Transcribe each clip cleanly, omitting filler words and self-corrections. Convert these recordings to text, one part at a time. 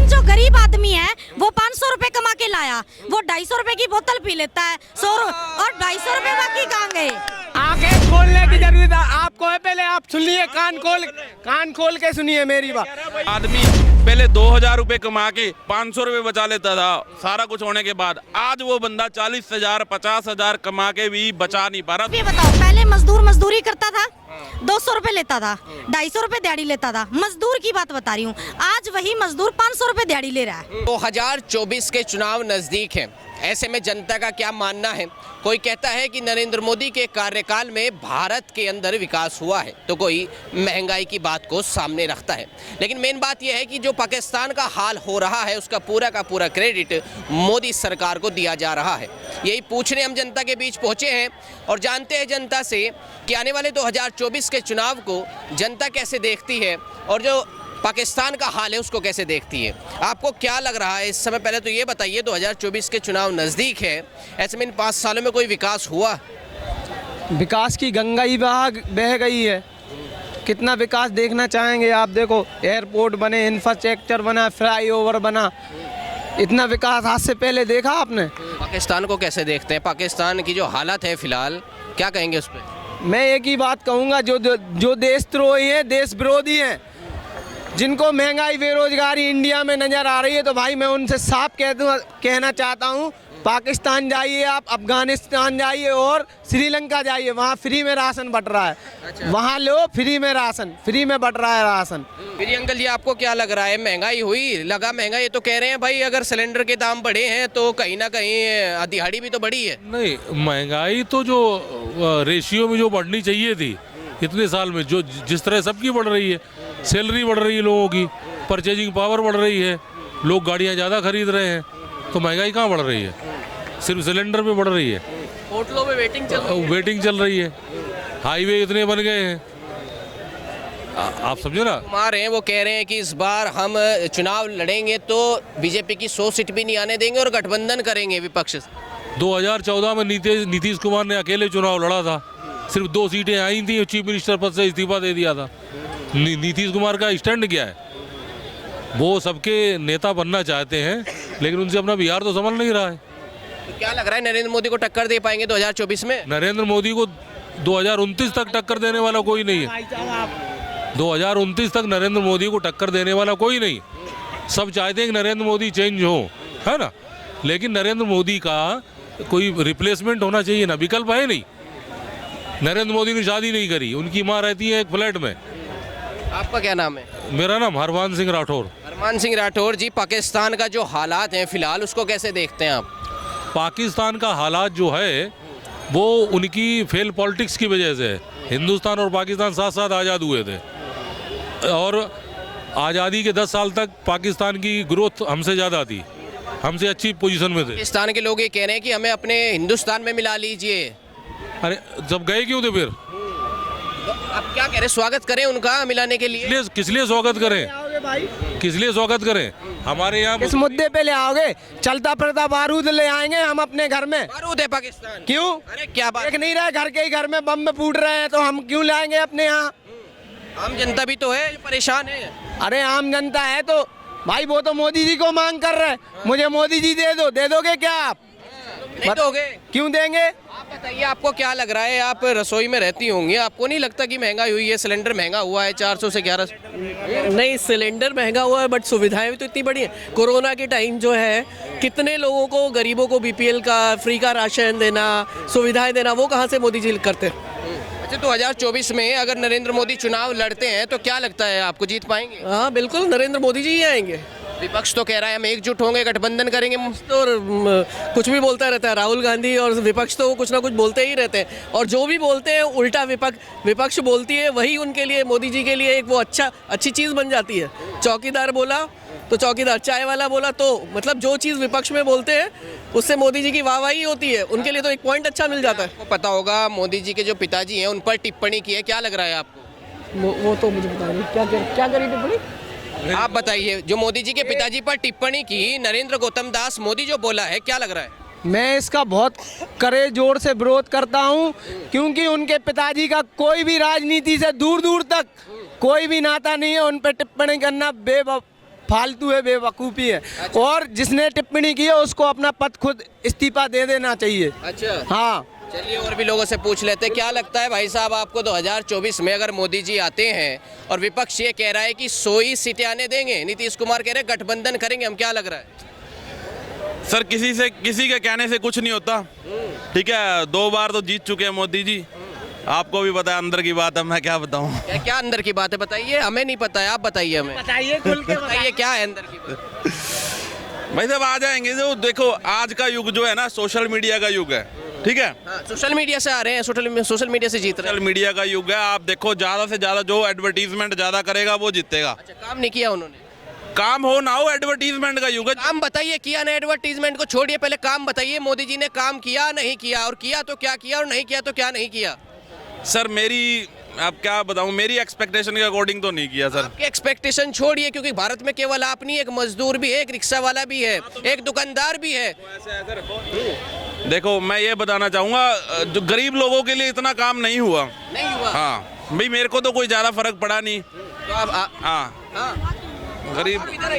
लेकिन जो गरीब आदमी है वो 500 रुपए कमा के लाया, वो 250 रुपए की बोतल पी लेता है, 100 और 250 रुपए बाकी कहाँ गए? आंखें खोलने की जरूरत है आपको है, पहले आप सुनिए, कान खोल के सुनिए मेरी बात। आदमी पहले 2000 रुपए कमा के 500 रुपए बचा लेता था, सारा कुछ होने के बाद आज वो बंदा 40,000 50,000 कमा के भी बचा नहीं पा रहा। ये बताओ, पहले मजदूर मजदूरी करता था, 200 रुपए लेता था, 250 रुपए दिहाड़ी लेता था, मजदूर की बात बता रही हूँ। आज वही मजदूर 500 रुपए दिहाड़ी ले रहा है। 2024 के चुनाव नजदीक हैं, ऐसे में जनता का क्या मानना है? कोई कहता है कि नरेंद्र मोदी के कार्यकाल में भारत के अंदर विकास हुआ है, तो कोई महंगाई की बात को सामने रखता है। लेकिन मेन बात यह है कि जो पाकिस्तान का हाल हो रहा है उसका पूरा का पूरा क्रेडिट मोदी सरकार को दिया जा रहा है। यही पूछने हम जनता के बीच पहुंचे हैं और जानते हैं जनता से कि आने वाले 2024 के चुनाव को जनता कैसे देखती है और जो पाकिस्तान का हाल है उसको कैसे देखती है। आपको क्या लग रहा है इस समय? पहले तो ये बताइए, 2024 के चुनाव नज़दीक है, ऐसे में इन 5 सालों में कोई विकास हुआ? विकास की गंगा ही बह गई है। कितना विकास देखना चाहेंगे आप? देखो, एयरपोर्ट बने, इंफ्रास्ट्रक्चर बना, फ्लाईओवर बना, इतना विकास आज से पहले देखा आपने? पाकिस्तान को कैसे देखते हैं? पाकिस्तान की जो हालत है फिलहाल, क्या कहेंगे उस पर? मैं एक ही बात कहूँगा, जो देशद्रोही हैं, देश विरोधी हैं, जिनको महंगाई बेरोजगारी इंडिया में नज़र आ रही है, तो भाई मैं उनसे साफ कहना चाहता हूँ, पाकिस्तान जाइए आप, अफगानिस्तान जाइए और श्रीलंका जाइए, वहाँ फ्री में राशन बट रहा है। अच्छा। वहाँ लो फ्री में राशन, फ्री में बट रहा है राशन। फिर अंकल जी, आपको क्या लग रहा है? महंगाई हुई, लगा महंगाई? ये तो कह रहे हैं भाई अगर सिलेंडर के दाम बढ़े हैं तो कहीं ना कहीं दिहाड़ी भी तो बढ़ी है। नहीं, महंगाई तो जो रेशियो में जो बढ़नी चाहिए थी इतने साल में, जो जिस तरह सबकी बढ़ रही है, सैलरी बढ़ रही है लोगों की, परचेजिंग पावर बढ़ रही है, लोग गाड़ियाँ ज़्यादा खरीद रहे हैं, तो महंगाई कहाँ बढ़ रही है? सिर्फ सिलेंडर पे बढ़ रही है। होटलों में वेटिंग चल रही है, हाईवे इतने बन गए हैं, आप समझे ना। कुमार हैं, वो कह रहे हैं कि इस बार हम चुनाव लड़ेंगे तो बीजेपी की 100 सीट भी नहीं आने देंगे और गठबंधन करेंगे विपक्ष से। 2014 में नीतीश कुमार ने अकेले चुनाव लड़ा था, सिर्फ 2 सीटें आई थी, चीफ मिनिस्टर पद से इस्तीफा दे दिया था। नीतीश कुमार का स्टैंड क्या है? वो सबके नेता बनना चाहते हैं, लेकिन उनसे अपना बिहार तो संभल नहीं रहा है। तो क्या लग रहा है, नरेंद्र मोदी को टक्कर दे पाएंगे 2024 में? नरेंद्र मोदी को 2029 तक टक्कर देने वाला कोई नहीं है। 2029 तक नरेंद्र मोदी को टक्कर देने वाला कोई नहीं। सब चाहते हैं कि नरेंद्र मोदी चेंज हो, है ना, लेकिन नरेंद्र मोदी का कोई रिप्लेसमेंट होना चाहिए ना, विकल्प है नहीं। नरेंद्र मोदी ने शादी नहीं करी, उनकी माँ रहती है एक फ्लैट में। आपका क्या नाम है? मेरा नाम हरमान सिंह राठौर। हरमान सिंह राठौर जी, पाकिस्तान का जो हालात हैं फिलहाल उसको कैसे देखते हैं आप? पाकिस्तान का हालात जो है वो उनकी फेल पॉलिटिक्स की वजह से है। हिंदुस्तान और पाकिस्तान साथ साथ आज़ाद हुए थे और आज़ादी के 10 साल तक पाकिस्तान की ग्रोथ हमसे ज़्यादा थी, हमसे अच्छी पोजीशन में थे। पाकिस्तान के लोग ये कह रहे हैं कि हमें अपने हिंदुस्तान में मिला लीजिए। अरे जब गए क्यों थे फिर? आप क्या कह रहे हैं, स्वागत करें उनका मिलाने के लिए? किस लिए स्वागत करें? किस लिए स्वागत करें? हमारे यहाँ इस मुद्दे पे ले आओगे? चलता फिरता बारूद ले आएंगे हम अपने घर में। बारूद है पाकिस्तान? क्यों? अरे क्या बात, देख नहीं रहे घर के ही घर में बम में फूट रहे हैं, तो हम क्यों लाएंगे अपने यहाँ? आम जनता भी तो है, परेशान है। अरे आम जनता है तो भाई वो तो मोदी जी को मांग कर रहे हैं, मुझे मोदी जी दे दो, दे दोगे क्या आप? नहीं दोगे? क्यों देंगे? आप बताइए, आपको क्या लग रहा है? आप रसोई में रहती होंगी, आपको नहीं लगता कि महंगाई हुई है? सिलेंडर महंगा हुआ है 400 से 1100। नहीं, सिलेंडर महंगा हुआ है बट सुविधाएं भी तो इतनी बड़ी हैं। कोरोना के टाइम जो है कितने लोगों को, गरीबों को बीपीएल का फ्री का राशन देना, सुविधाएं देना, वो कहाँ से मोदी जी करते हैं? अच्छा, 2024 में अगर नरेंद्र मोदी चुनाव लड़ते हैं तो क्या लगता है आपको, जीत पाएंगे? हाँ बिल्कुल, नरेंद्र मोदी जी ही आएंगे। विपक्ष तो कह रहा है हम एकजुट होंगे, गठबंधन करेंगे। तो कुछ भी बोलता रहता है राहुल गांधी, और विपक्ष तो कुछ ना कुछ बोलते ही रहते हैं, और जो भी बोलते हैं उल्टा विपक्ष बोलती है, वही उनके लिए, मोदी जी के लिए एक वो अच्छी चीज़ बन जाती है। चौकीदार बोला तो चौकीदार, चाय वाला बोला तो, मतलब जो चीज़ विपक्ष में बोलते हैं उससे मोदी जी की वाहवाही होती है, उनके लिए तो एक पॉइंट अच्छा मिल जाता है। आपको पता होगा मोदी जी के जो पिताजी हैं उन पर टिप्पणी की है, क्या लग रहा है आपको? वो तो मुझे पता नहीं क्या करी टिप्पणी। आप बताइए, जो मोदी जी के पिताजी पर टिप्पणी की नरेंद्र गौतम दास मोदी जो बोला है, क्या लग रहा है? मैं इसका बहुत कड़े जोर से विरोध करता हूं, क्योंकि उनके पिताजी का कोई भी राजनीति से दूर दूर तक कोई भी नाता नहीं है। उन पर टिप्पणी करना फालतू है, बेवकूफ़ी है। और जिसने टिप्पणी की है उसको अपना पद खुद इस्तीफा दे देना चाहिए। अच्छा, हाँ, चलिए और भी लोगों से पूछ लेते हैं। क्या लगता है भाई साहब आपको 2024 में अगर मोदी जी आते हैं और विपक्ष ये कह रहा है कि 100 ही सीटें आने देंगे, नीतीश कुमार कह रहे हैं गठबंधन करेंगे, हम क्या लग रहा है? सर किसी के कहने से कुछ नहीं होता, ठीक है। 2 बार तो जीत चुके हैं मोदी जी, आपको भी पता है अंदर की बात है, मैं क्या बताऊं। क्या अंदर की बात है बताइए, हमें नहीं पता है, आप बताइए हमें। बताइए खुल के बताइए क्या है अंदर की बात। भाई साहब आ जाएंगे। जो देखो आज का युग जो है ना, सोशल मीडिया का युग है, ठीक है। हाँ, सोशल मीडिया से आ रहे हैं, सोशल मीडिया से जीत रहे सोशल हैं। मीडिया का युग है। आप देखो ज़्यादा से ज़्यादा जो एडवर्टीजमेंट ज़्यादा करेगा वो जीतेगा। अच्छा, काम नहीं किया उन्होंने? काम हो ना हो, एडवर्टीजमेंट का युग है। काम बताइए, किया ना? एडवर्टीजमेंट को छोड़िए, पहले काम बताइए। मोदी जी ने काम किया नहीं किया, और किया तो क्या किया, और नहीं किया तो क्या नहीं किया? सर अब क्या बताऊं, मेरी एक्सपेक्टेशन के अकॉर्डिंग तो नहीं किया सर। एक्सपेक्टेशन छोड़िए, क्योंकि भारत में केवल आप नहीं, एक मजदूर भी है, एक रिक्शा वाला भी है, एक दुकानदार भी है। देखो मैं ये बताना चाहूँगा, जो गरीब लोगों के लिए इतना काम नहीं हुआ। नहीं हुआ? हाँ भाई, मेरे को तो कोई ज़्यादा फर्क पड़ा नहीं। तो आप हाँ, गरीब इधर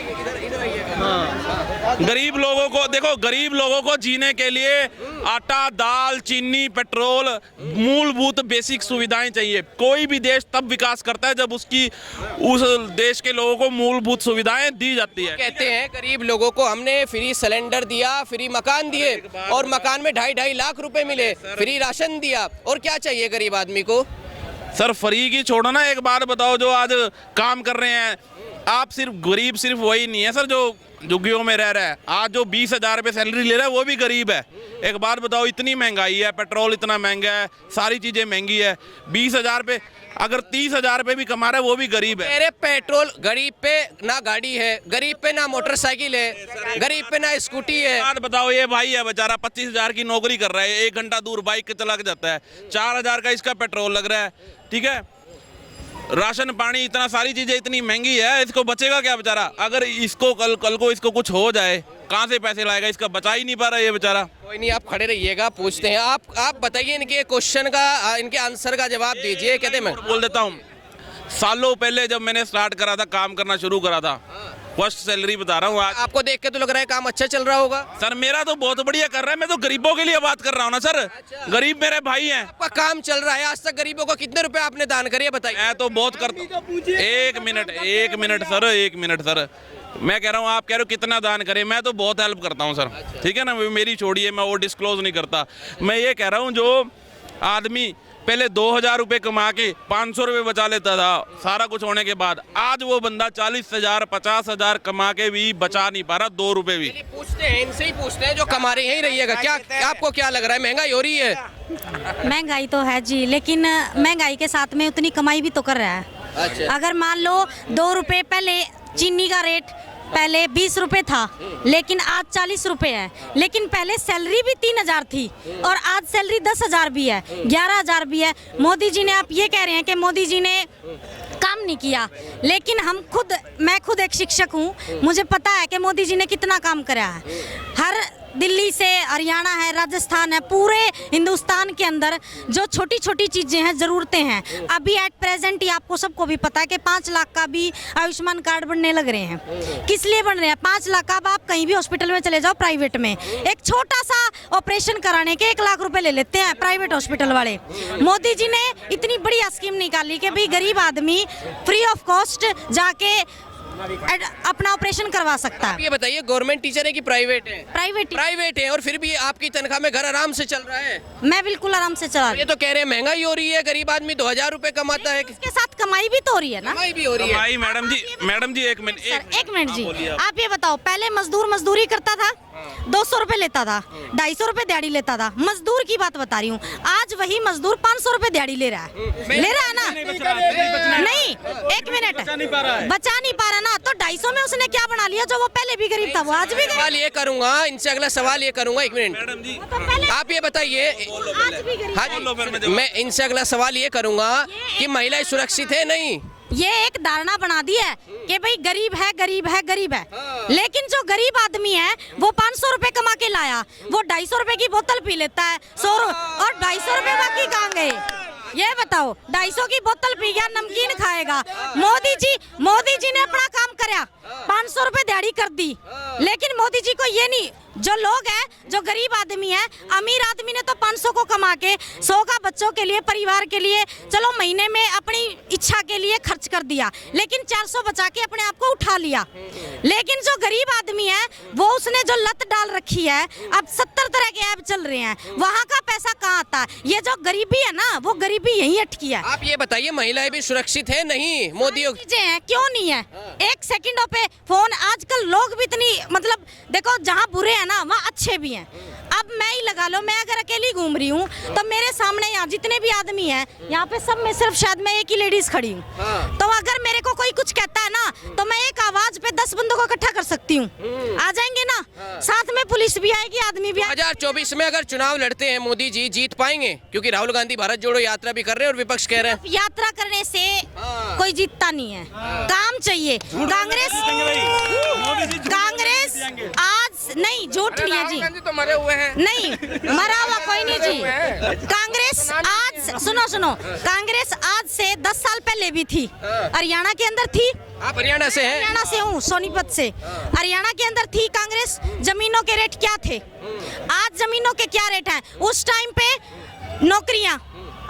गरीब लोगों को देखो, गरीब लोगों को जीने के लिए आटा, दाल, चीनी, पेट्रोल, मूलभूत बेसिक सुविधाएं चाहिए। कोई भी देश तब विकास करता है जब उस देश के लोगों को मूलभूत सुविधाएं दी जाती है। कहते हैं गरीब लोगों को हमने फ्री सिलेंडर दिया, फ्री मकान दिए, और मकान में 2.5 लाख रुपए मिले, फ्री राशन दिया, और क्या चाहिए गरीब आदमी को? सर फ्री की छोड़ो ना, एक बात बताओ, जो आज काम कर रहे हैं आप, गरीब सिर्फ वही नहीं है सर जो झुग्गियों में रह रहा है। आज जो 20,000 रुपये सैलरी ले रहा है वो भी गरीब है। एक बात बताओ, इतनी महंगाई है, पेट्रोल इतना महंगा है, सारी चीज़ें महंगी है। 20,000 रुपये अगर 30,000 रुपये भी कमा रहा है वो भी गरीब है। अरे पेट्रोल, गरीब पे ना गाड़ी है, गरीब पे ना मोटरसाइकिल है, गरीब पे ना स्कूटी है। बात बताओ, ये भाई है बेचारा 25,000 की नौकरी कर रहा है, 1 घंटा दूर बाइक के चला के जाता है, 4,000 का इसका पेट्रोल लग रहा है, ठीक है। राशन पानी इतना, सारी चीजें इतनी महंगी है, इसको बचेगा क्या बेचारा? अगर इसको कल को इसको कुछ हो जाए, कहाँ से पैसे लाएगा? इसका बचा ही नहीं पा रहा ये बेचारा। कोई नहीं, आप खड़े रहिएगा, पूछते हैं। आप बताइए, इनके क्वेश्चन का, इनके आंसर का जवाब दीजिए। कहते मैं बोल देता हूँ, सालों पहले जब मैंने स्टार्ट करा था, काम करना शुरू करा था, फर्स्ट सैलरी बता रहा हूँ आज। आपको देख के तो लग रहा है काम अच्छा चल रहा होगा। सर मेरा तो बहुत बढ़िया कर रहा है, मैं तो गरीबों के लिए बात कर रहा हूँ ना सर। गरीब मेरे भाई हैं। आपका काम चल रहा है, आज तक गरीबों को कितने रुपए आपने दान करे बताइए। मैं तो बहुत करता हूँ। एक मिनट सर, मैं कह रहा हूँ, आप कह रहे हो कितना दान करें, मैं तो बहुत हेल्प करता हूँ सर, ठीक है ना। मेरी छोड़िए, मैं वो डिस्क्लोज नहीं करता। मैं ये कह रहा हूँ, जो आदमी पहले 2,000 रुपये कमा के 500 रुपये बचा लेता था, सारा कुछ होने के बाद आज वो बंदा 40,000 50,000 कमा के भी बचा नहीं पा रहा 2 रुपये भी। पूछते हैं, इनसे ही पूछते हैं जो कमा रहे यहीं रहिएगा। क्या आपको क्या लग रहा है, महंगाई हो रही है? महंगाई तो है जी, लेकिन महंगाई के साथ में उतनी कमाई भी तो कर रहा है। अच्छा। अगर मान लो 2 रुपये, पहले चीनी का रेट पहले 20 रुपये था, लेकिन आज 40 रुपये है। लेकिन पहले सैलरी भी 3,000 थी और आज सैलरी 10,000 भी है, 11,000 भी है। मोदी जी ने, आप ये कह रहे हैं कि मोदी जी ने काम नहीं किया, लेकिन मैं खुद एक शिक्षक हूँ, मुझे पता है कि मोदी जी ने कितना काम करा है। हर दिल्ली से हरियाणा है, राजस्थान है, पूरे हिंदुस्तान के अंदर जो छोटी छोटी चीज़ें हैं, ज़रूरतें हैं, अभी एट प्रेजेंट ही आपको सबको भी पता है कि 5 लाख का भी आयुष्मान कार्ड बनने लग रहे हैं। किस लिए बन रहे हैं 5 लाख का? अब आप कहीं भी हॉस्पिटल में चले जाओ प्राइवेट में, एक छोटा सा ऑपरेशन कराने के 1 लाख रुपए ले लेते हैं प्राइवेट हॉस्पिटल वाले। मोदी जी ने इतनी बढ़िया स्कीम निकाली कि भाई गरीब आदमी फ्री ऑफ कॉस्ट जाके अपना ऑपरेशन करवा सकता है। ये बताइए, गवर्नमेंट टीचर है कि प्राइवेट है? प्राइवेट है, और फिर भी आपकी तनख्वाह में घर आराम से चल रहा है। मैं बिल्कुल आराम से चला रही ये तो कह रहे हैं महंगाई हो रही है, गरीब आदमी 2,000 रुपए कमाता है। इसके साथ कमाई भी तो हो रही है ना। कमाई भी हो रही है। भाई मैडम जी एक मिनट जी, आप ये बताओ, पहले मजदूर मजदूरी करता था, 200 रुपए लेता था, 250 रुपए दिहाड़ी लेता था, मजदूर की बात बता रही हूँ। आज वही मजदूर 500 रुपए दिहाड़ी ले रहा है ना? नहीं, 1 मिनट, बचा नहीं पा रहा ना, तो 250 में उसने क्या बना लिया? जो वो पहले भी गरीब था वो आज भी सवाल ये करूंगा, इनसे अगला सवाल ये करूंगा, 1 मिनट आप ये बताइए। हाँ जी, मैं इनसे अगला सवाल ये करूंगा कि महिलाएं सुरक्षित है नहीं? ये एक धारणा बना दी है कि भाई गरीब है, गरीब है, गरीब है। लेकिन जो गरीब आदमी है वो 500 रुपए कमा के लाया, वो 250 रुपए की बोतल पी लेता है, 100 और 250 रुपए बाकी कहाँ गए? ये बताओ 250 की बोतल पी गया, नमकीन खाएगा। मोदी जी ने अपना काम कराया, 500 रुपए दिहाड़ी कर दी। लेकिन मोदी जी को ये नहीं, जो लोग हैं, जो गरीब आदमी है, अमीर आदमी ने तो 500 को कमा के 100 का बच्चों के लिए, परिवार के लिए, चलो महीने में अपनी इच्छा के लिए खर्च कर दिया, लेकिन 400 बचा के अपने आप को उठा लिया। लेकिन जो गरीब आदमी है वो उसने जो लत डाल रखी है, अब 70 तरह के ऐप चल रहे हैं, वहाँ का पैसा कहाँ आता है? ये जो गरीबी है ना, वो गरीबी यहीं अटकी है। आप ये बताइए, महिलाएं भी सुरक्षित है? नहीं, मोदी चीजें हैं, क्यों नहीं है? एक सेकंडों पे फोन, आजकल लोग भी इतनी, मतलब देखो जहाँ बुरे हैं ना वहाँ अच्छे भी हैं। अब मैं ही लगा लो, मैं अगर अकेली घूम रही हूँ तो मेरे सामने यहाँ जितने भी आदमी हैं, यहाँ पे सब में सिर्फ शायद मैं एक ही लेडीज खड़ी हूँ। तो अगर मेरे को कोई कुछ कहता है ना, तो मैं एक आवाज पे 10 बंदों को इकट्ठा कर सकती हूँ। आ जाएंगे ना, साथ में पुलिस भी आएगी, आदमी भी आएगा। 2024 में अगर चुनाव लड़ते हैं मोदी जी, जीत पाएंगे? क्योंकि राहुल गांधी भारत जोड़ो यात्रा भी कर रहे हैं और विपक्ष कह रहे हैं यात्रा करने से कोई जीतता नहीं है, काम चाहिए। कांग्रेस आज नहीं, झूठ नहीं है जी, तो मरे हुए हैं। नहीं मरा हुआ कोई नहीं जी। कांग्रेस आज, सुनो, कांग्रेस आज से 10 साल पहले भी थी, हरियाणा के अंदर थी। आप हरियाणा से हैं? हरियाणा से हूँ, सोनीपत से। हरियाणा के अंदर थी कांग्रेस। जमीनों के रेट क्या थे, आज जमीनों के क्या रेट हैं? उस टाइम पे नौकरियां,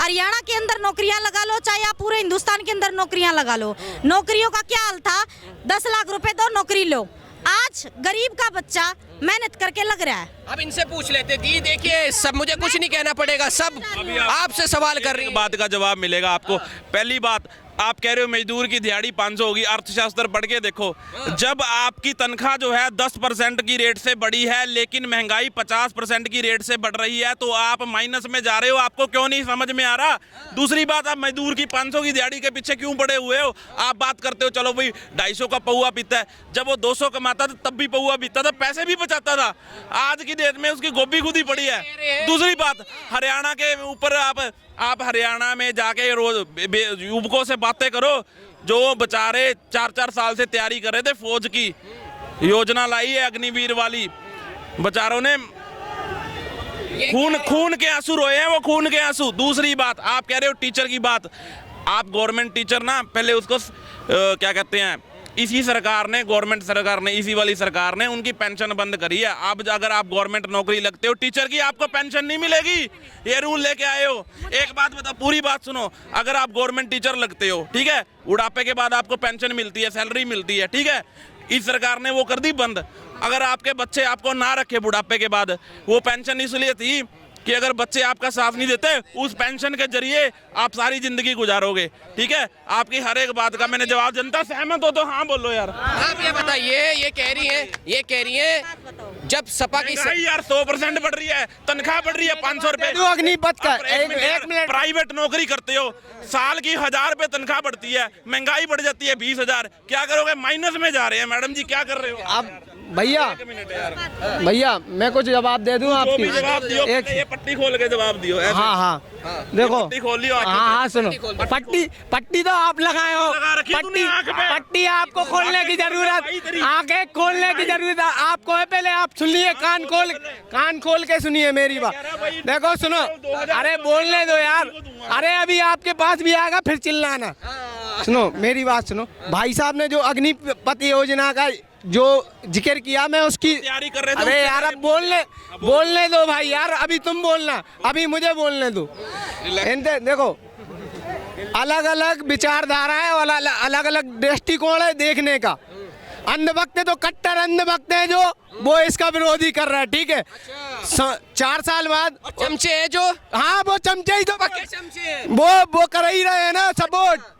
हरियाणा के अंदर नौकरियां लगा लो, चाहे आप पूरे हिंदुस्तान के अंदर नौकरियां लगा लो, नौकरियों का क्या हाल था? 10 लाख रुपए दो, नौकरी लो। आज गरीब का बच्चा मेहनत करके लग रहा है। अब इनसे पूछ लेते दी, देखिए सब, मुझे कुछ नहीं कहना पड़ेगा, सब आपसे सवाल कर रही है। बात का जवाब मिलेगा आपको। पहली बात, आप कह रहे हो मजदूर की दिहाड़ी 500 होगी, अर्थशास्त्र पढ़ के देखो। जब आपकी तनख्वाह जो है 10% की रेट से बढ़ी है, लेकिन महंगाई 50% की रेट से बढ़ रही है, तो आप माइनस में जा रहे हो। आपको क्यों नहीं समझ में आ रहा? दूसरी बात, आप मजदूर की 500 की दिहाड़ी के पीछे क्यों पड़े हुए हो? आप बात करते हो चलो भाई 250 का पौआ पीता है, जब वो 200 कमाता था तब भी पौआ पीता था, पैसे भी बचाता था। आज की डेट में उसकी गोभी खुद ही पड़ी है। दूसरी बात, हरियाणा के ऊपर आप हरियाणा में जाके रोज युवकों से बातें करो, जो बेचारे 4-4 साल से तैयारी कर रहे थे फौज की, योजना लाई है अग्निवीर वाली, बेचारों ने खून के आंसू रोए हैं, वो खून के आंसू। दूसरी बात, आप कह रहे हो टीचर की बात, आप गवर्नमेंट टीचर ना, पहले उसको क्या कहते हैं, इसी सरकार ने, गवर्नमेंट सरकार ने, इसी वाली सरकार ने उनकी पेंशन बंद करी है। अब अगर आप गवर्नमेंट नौकरी लगते हो टीचर की, आपको पेंशन नहीं मिलेगी, ये रूल लेके आए हो। एक बात बताओ, पूरी बात सुनो, अगर आप गवर्नमेंट टीचर लगते हो, ठीक है, बुढ़ापे के बाद आपको पेंशन मिलती है, सैलरी मिलती है, ठीक है, इस सरकार ने वो कर दी बंद। अगर आपके बच्चे आपको ना रखे बुढ़ापे के बाद, वो पेंशन इसलिए थी कि अगर बच्चे आपका साथ नहीं देते, उस पेंशन के जरिए आप सारी जिंदगी गुजारोगे, ठीक है। आपकी हर एक बात का मैंने जवाब, जनता सहमत हो तो हाँ बोलो यार। आप ये बताइए, ये कह रही है जब सपा की यार 100% बढ़ रही है, तनख्वाह बढ़ रही है 500 रुपए। अग्निपथ का एक मिनट, प्राइवेट नौकरी करते हो, साल की 1000 रुपए तनख्वाह बढ़ती है, महंगाई बढ़ जाती है 20,000, क्या करोगे? माइनस में जा रहे हैं। मैडम जी क्या कर रहे हो आप? भैया मैं कुछ जवाब दे दूं आपकी? जवाब दियो, ये पट्टी खोल के जवाब दियो। हाँ देखो, पट्टी खोल लियो। हाँ सुनो, पट्टी तो आप लगाए हो, पट्टी आपको खोलने की जरूरत, आंखें खोलने की जरूरत आपको है। पहले आप सुनिए, कान खोल के सुनिए मेरी बात। देखो सुनो, अरे बोलने दो यार, अरे अभी आपके पास भी आएगा फिर चिल्लाना। सुनो मेरी बात सुनो, भाई साहब ने जो अग्निपथ योजना का जो जिक्र किया, मैं उसकी तैयारी कर रहे थे। अरे यार अब बोलने दो भाई यार, अभी तुम बोलना, अभी मुझे बोलने दो। देखो, अलग अलग विचारधारा है और अलग अलग दृष्टिकोण है देखने का। अंधभक्त तो कट्टर अंधभक्त है जो वो इसका विरोधी कर रहा है, ठीक है। 4 साल बाद चमचे हैं जो, हाँ वो चमचे ही तो चमचे हैं। वो कर ही रहे हैं ना सपोर्ट।